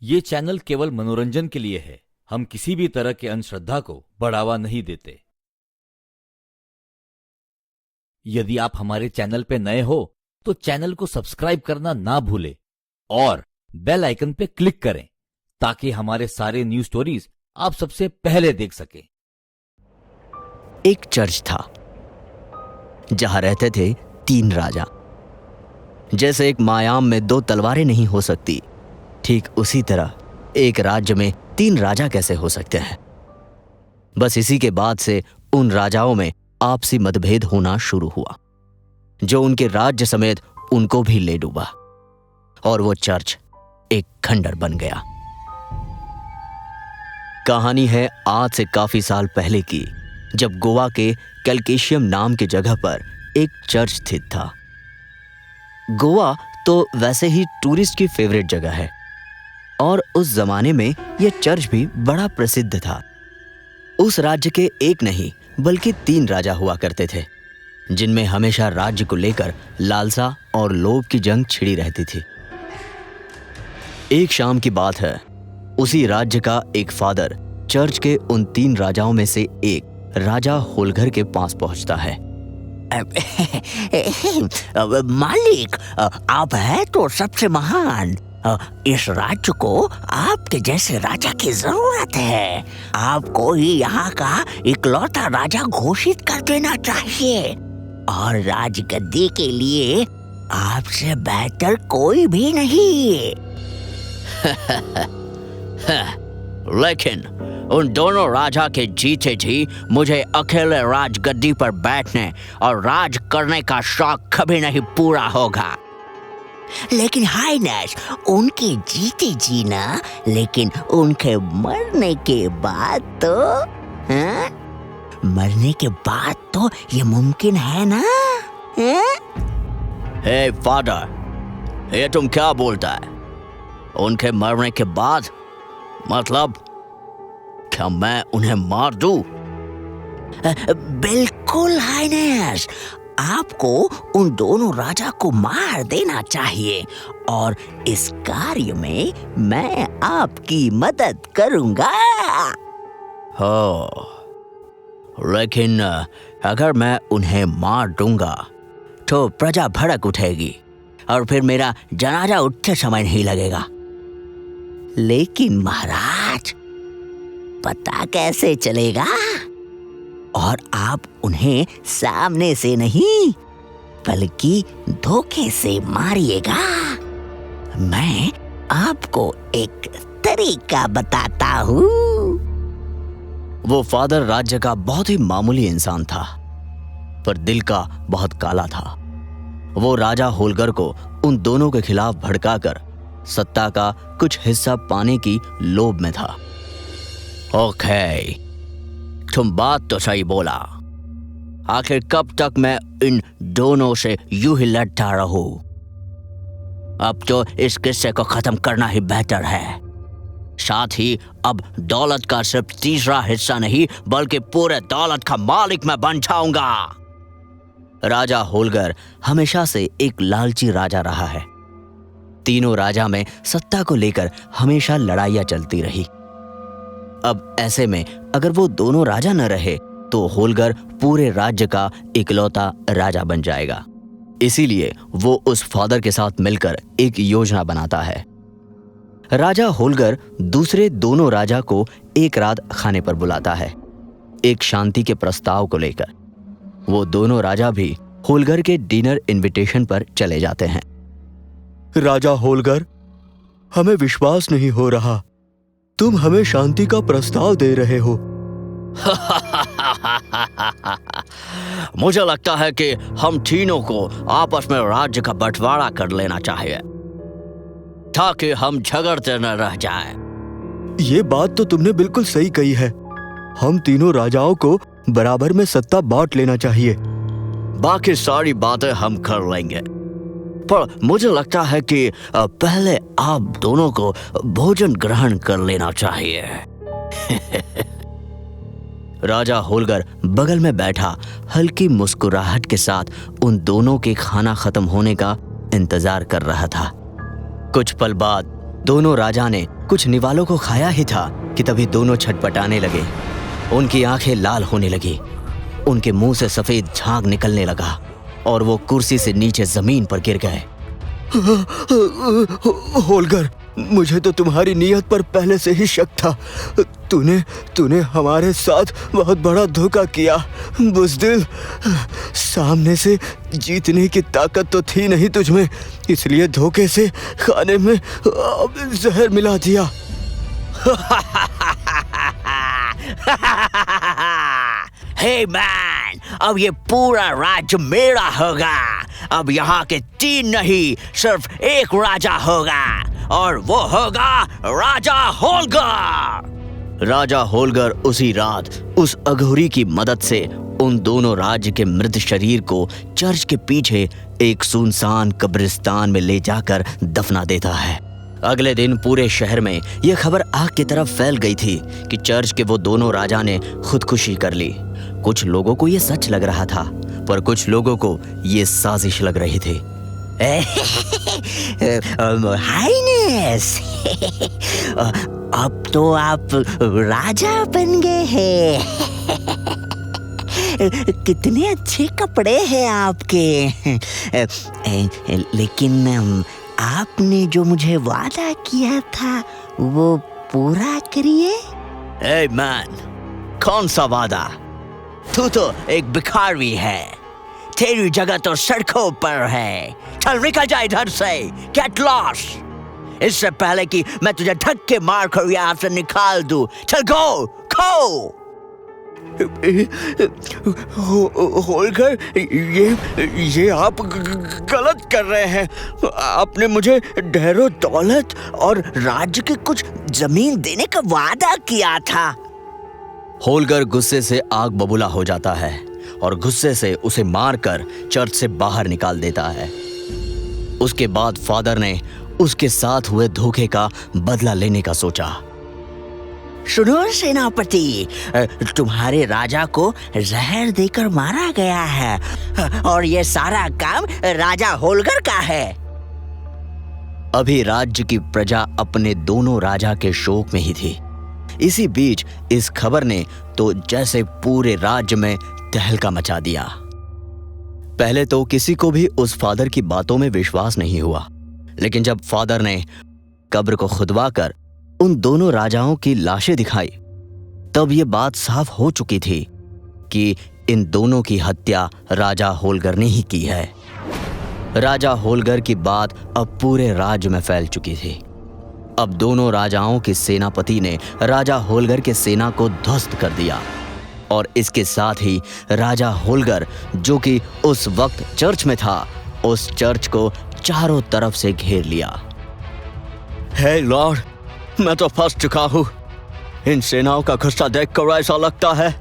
ये चैनल केवल मनोरंजन के लिए है। हम किसी भी तरह के अंधश्रद्धा को बढ़ावा नहीं देते। यदि आप हमारे चैनल पे नए हो तो चैनल को सब्सक्राइब करना ना भूलें और बेल आइकन पे क्लिक करें ताकि हमारे सारे न्यूज स्टोरीज आप सबसे पहले देख सकें। एक चर्च था जहां रहते थे 3 राजा। जैसे एक मायाम में 2 तलवारें नहीं हो सकती, ठीक उसी तरह एक राज्य में 3 राजा कैसे हो सकते हैं। बस इसी के बाद से उन राजाओं में आपसी मतभेद होना शुरू हुआ, जो उनके राज्य समेत उनको भी ले डूबा और वो चर्च एक खंडर बन गया। कहानी है आज से काफी साल पहले की, जब गोवा के कैलकेशियम नाम की जगह पर एक चर्च स्थित था। गोवा तो वैसे ही टूरिस्ट की फेवरेट जगह है और उस जमाने में यह चर्च भी बड़ा प्रसिद्ध था। उस राज्य के एक नहीं बल्कि 3 राजा हुआ करते थे, जिनमें हमेशा राज्य को लेकर लालसा और लोभ की जंग छिड़ी रहती थी। एक शाम की बात है, उसी राज्य का एक फादर चर्च के उन 3 राजाओं में से एक राजा होलगर के पास पहुंचता है। मालिक, आप हैं तो सबसे महान। इस राज्य को आपके जैसे राजा की जरूरत है। आपको ही यहाँ का इकलौता राजा घोषित कर देना चाहिए और राजगद्दी के लिए आपसे बेहतर कोई भी नहीं। लेकिन उन दोनों राजा के जीते जी मुझे अकेले राजगद्दी पर बैठने और राज करने का शौक कभी नहीं पूरा होगा। लेकिन हाइनेस, उनके जीते जी ना, लेकिन उनके मरने के बाद तो मरने के बाद तो ये मुमकिन है ना? हे फादर, ये तुम क्या बोलता है? उनके मरने के बाद मतलब क्या मैं उन्हें मार दूं? बिल्कुल हाइनेस, आपको उन दोनों राजा को मार देना चाहिए और इस कार्य में मैं आपकी मदद करूंगा। हो, लेकिन अगर मैं उन्हें मार दूंगा तो प्रजा भड़क उठेगी और फिर मेरा जनाजा उठते समय नहीं लगेगा। लेकिन महाराज, पता कैसे चलेगा? और आप उन्हें सामने से नहीं बल्कि धोखे से मारिएगा। मैं आपको एक तरीका बताता हूँ। वो फादर राज्य का बहुत ही मामूली इंसान था, पर दिल का बहुत काला था। वो राजा होलगर को उन दोनों के खिलाफ भड़काकर सत्ता का कुछ हिस्सा पाने की लोभ में था। ओके, तुम बात तो सही बोला। आखिर कब तक मैं इन दोनों से यूं ही लड़ता रहूं? अब तो इस किस्से को खत्म करना ही बेहतर है। साथ ही अब दौलत का सिर्फ 3रा हिस्सा नहीं बल्कि पूरे दौलत का मालिक मैं बन जाऊंगा। राजा होलगर हमेशा से एक लालची राजा रहा है। तीनों राजा में सत्ता को लेकर हमेशा लड़ाइयां चलती रही। अब ऐसे में अगर वो दोनों राजा न रहे तो होलगर पूरे राज्य का इकलौता राजा बन जाएगा। इसीलिए वो उस फादर के साथ मिलकर एक योजना बनाता है। राजा होलगर दूसरे दोनों राजा को एक रात खाने पर बुलाता है, एक शांति के प्रस्ताव को लेकर। वो दोनों राजा भी होलगर के डिनर इनविटेशन पर चले जाते हैं। राजा होलगर, हमें विश्वास नहीं हो रहा, तुम हमें शांति का प्रस्ताव दे रहे हो। मुझे लगता है कि हम तीनों को आपस में राज्य का बंटवारा कर लेना चाहिए ताकि हम झगड़ते न रह जाएं। ये बात तो तुमने बिल्कुल सही कही है। हम तीनों राजाओं को बराबर में सत्ता बांट लेना चाहिए। बाकी सारी बातें हम कर लेंगे, पर मुझे लगता है कि पहले आप दोनों को भोजन ग्रहण कर लेना चाहिए। राजा होलगर बगल में बैठा हल्की मुस्कुराहट के साथ उन दोनों के खाना खत्म होने का इंतजार कर रहा था। कुछ पल बाद दोनों राजा ने कुछ निवालों को खाया ही था कि तभी दोनों छटपटाने लगे। उनकी आंखें लाल होने लगी, उनके मुंह से सफेद झाग निकलने लगा और वो कुर्सी से नीचे जमीन पर गिर गए। होलगर, मुझे तो तुम्हारी नीयत पर पहले से ही शक था। तूने हमारे साथ बहुत बड़ा धोखा किया। बुज़दिल, सामने से जीतने की ताकत तो थी नहीं तुझमें, इसलिए धोखे से खाने में जहर मिला दिया। हे मैन, अब ये पूरा राज्य मेरा होगा। अब यहाँ के 3 नहीं, सिर्फ एक राजा होगा और वो होगा राजा होलगर। राजा होलगर उसी रात उस अघोरी की मदद से उन दोनों राज्य के मृत शरीर को चर्च के पीछे एक सुनसान कब्रिस्तान में ले जाकर दफना देता है। अगले दिन पूरे शहर में यह खबर आग की तरफ फैल गई थी कि चर्च के वो दोनों राजा ने खुदकुशी कर ली। कुछ लोगों को यह सच लग रहा था, पर कुछ लोगों को ये साजिश लग रही थी। हाइनेस, अब तो आप राजा बन गए हैं। कितने अच्छे कपड़े हैं आपके। लेकिन आपने जो मुझे वादा किया था वो पूरा करिए। ए मैन, कौन सा वादा? तू तो एक भिखारी है, तेरी जगह तो सड़कों पर है। चल निकल जा इधर से, गेट लॉस्ट। इससे पहले कि मैं तुझे धक्के मार कर यहाँ से निकाल दूं, चल गो खो। होलगर, ये आप गलत कर रहे हैं। आपने मुझे ढेरों दौलत और राज्य के कुछ जमीन देने का वादा किया था। होलगर गुस्से से आग बबूला हो जाता है और गुस्से से उसे मारकर चर्च से बाहर निकाल देता है। उसके बाद फादर ने उसके साथ हुए धोखे का बदला लेने का सोचा। सुनो सेनापति, तुम्हारे राजा को जहर देकर मारा गया है और ये सारा काम राजा होलगर का है। अभी राज्य की प्रजा अपने दोनों राजा के शोक में ही थी। इसी बीच इस खबर ने तो जैसे पूरे राज्य में तहलका मचा दिया। पहले तो किसी को भी उस फादर की बातों में विश्वास नहीं हुआ, लेकिन जब फादर ने कब्र को खुदवाकर उन दोनों राजाओं की लाशें दिखाई, तब ये बात साफ हो चुकी थी कि इन दोनों की हत्या राजा होलगर ने ही की है। राजा होलगर की बात अब पूरे राज्य में फैल चुकी थी। अब दोनों राजाओं के सेनापति ने राजा होलगर के सेना को ध्वस्त कर दिया और इसके साथ ही राजा होलगर, जो कि उस वक्त चर्च में था, उस चर्च को चारों तरफ से घेर लिया। हे लॉर्ड, मैं तो फंस चुका हूँ। इन सेनाओं का गुस्सा देखकर ऐसा लगता है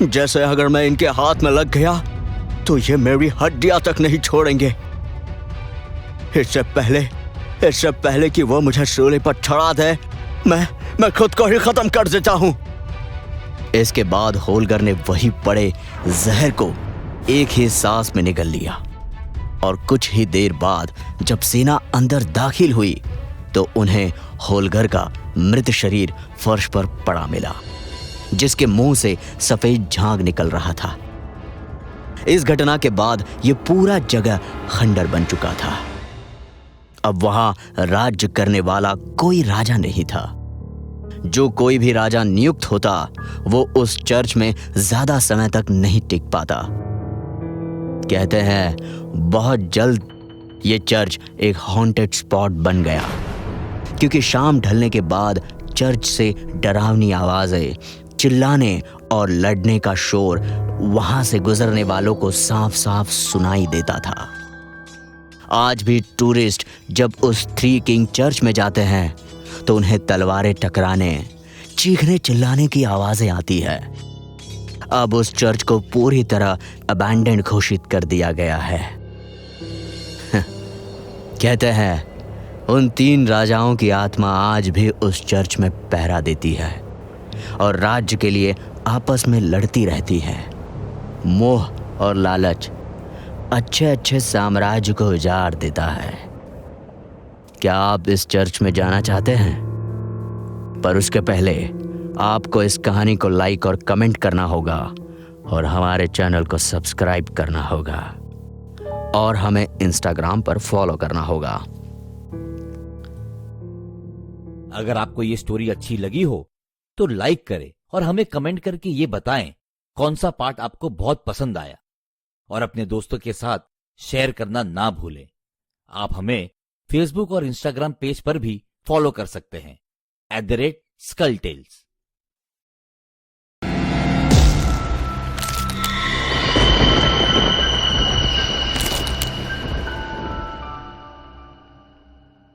जैसे अगर मैं इनके हाथ में लग गया तो ये मेरी हड्डियां तक नहीं छोड़ेंगे। इससे पहले कि वो मुझे सूली पर चढ़ा दे, मैं खुद को ही खत्म कर देता हूँ। इसके बाद होलगर ने वही पड़े जहर को एक ही सांस में निगल लिया और कुछ ही देर बाद जब सेना अंदर दाखिल हुई तो उन्हें होलगर का मृत शरीर फर्श पर पड़ा मिला, जिसके मुंह से सफेद झाग निकल रहा था। इस घटना के बाद यह पूरा जगह खंडर बन चुका था। अब वहां राज्य करने वाला कोई राजा नहीं था। जो कोई भी राजा नियुक्त होता वो उस चर्च में ज्यादा समय तक नहीं टिक पाता। कहते हैं बहुत जल्द ये चर्च एक हॉन्टेड स्पॉट बन गया, क्योंकि शाम ढलने के बाद चर्च से डरावनी आवाजें, चिल्लाने और लड़ने का शोर वहां से गुजरने वालों को साफ साफ सुनाई देता था। आज भी टूरिस्ट जब उस थ्री किंग चर्च में जाते हैं तो उन्हें तलवारें टकराने, चीखने चिल्लाने की आवाजें आती है। अब उस चर्च को पूरी तरह अबैंडन घोषित कर दिया गया है। कहते हैं उन 3 राजाओं की आत्मा आज भी उस चर्च में पहरा देती है और राज्य के लिए आपस में लड़ती रहती है। मोह और लालच अच्छे अच्छे साम्राज्य को उजाड़ देता है। क्या आप इस चर्च में जाना चाहते हैं? पर उसके पहले आपको इस कहानी को लाइक और कमेंट करना होगा और हमारे चैनल को सब्सक्राइब करना होगा और हमें इंस्टाग्राम पर फॉलो करना होगा। अगर आपको ये स्टोरी अच्छी लगी हो तो लाइक करें और हमें कमेंट करके ये बताएं कौन सा पार्ट आपको बहुत पसंद आया, और अपने दोस्तों के साथ शेयर करना ना भूलें। आप हमें फेसबुक और इंस्टाग्राम पेज पर भी फॉलो कर सकते हैं @SkullTales।